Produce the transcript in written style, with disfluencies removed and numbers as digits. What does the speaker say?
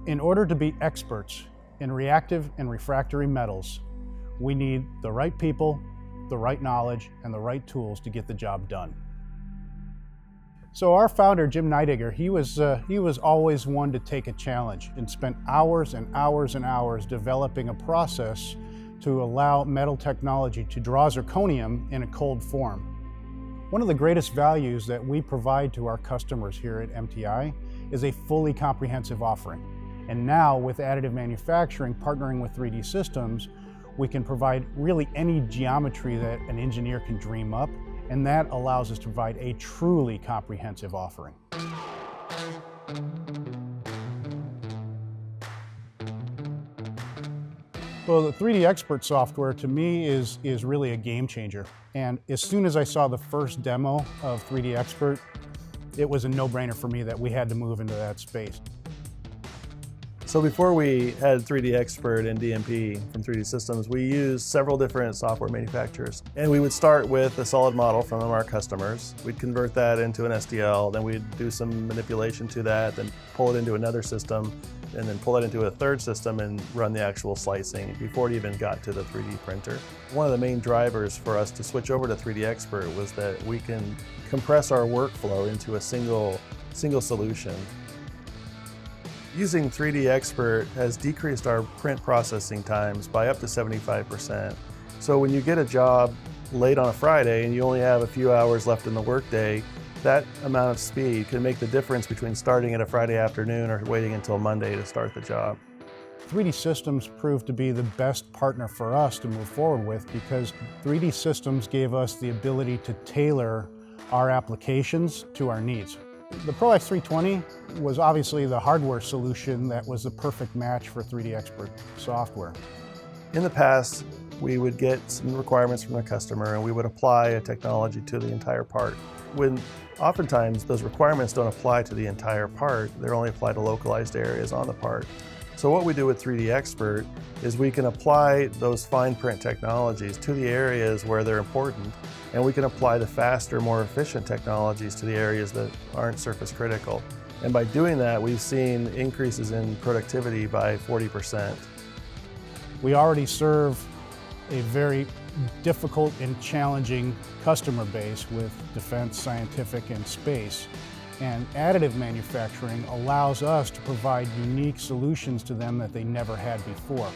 In order to be experts in reactive and refractory metals, we need the right people, the right knowledge, and the right tools to get the job done. So our founder, Jim Neidiger, he was always one to take a challenge and spent hours and hours and hours developing a process to allow metal technology to draw zirconium in a cold form. One of the greatest values that we provide to our customers here at MTI is a fully comprehensive offering. And now with additive manufacturing, partnering with 3D Systems, we can provide really any geometry that an engineer can dream up, and that allows us to provide a truly comprehensive offering. Well, the 3DXpert software to me is really a game changer. And as soon as I saw the first demo of 3DXpert, it was a no-brainer for me that we had to move into that space. So before we had 3DXpert and DMP from 3D Systems, we used several different software manufacturers. And we would start with a solid model from our customers. We'd convert that into an STL, then we'd do some manipulation to that, then pull it into another system, and then pull it into a third system and run the actual slicing before it even got to the 3D printer. One of the main drivers for us to switch over to 3DXpert was that we can compress our workflow into a single solution. Using 3DXpert has decreased our print processing times by up to 75%. So when you get a job late on a Friday and you only have a few hours left in the workday, that amount of speed can make the difference between starting at a Friday afternoon or waiting until Monday to start the job. 3D Systems proved to be the best partner for us to move forward with because 3D Systems gave us the ability to tailor our applications to our needs. The Pro X320 was obviously the hardware solution that was the perfect match for 3DXpert software. In the past, we would get some requirements from the customer and we would apply a technology to the entire part. When oftentimes those requirements don't apply to the entire part, they're only applied to localized areas on the part. So what we do with 3DXpert is we can apply those fine print technologies to the areas where they're important, and we can apply the faster, more efficient technologies to the areas that aren't surface critical. And by doing that, we've seen increases in productivity by 40%. We already serve a very difficult and challenging customer base with defense, scientific, and space. And additive manufacturing allows us to provide unique solutions to them that they never had before.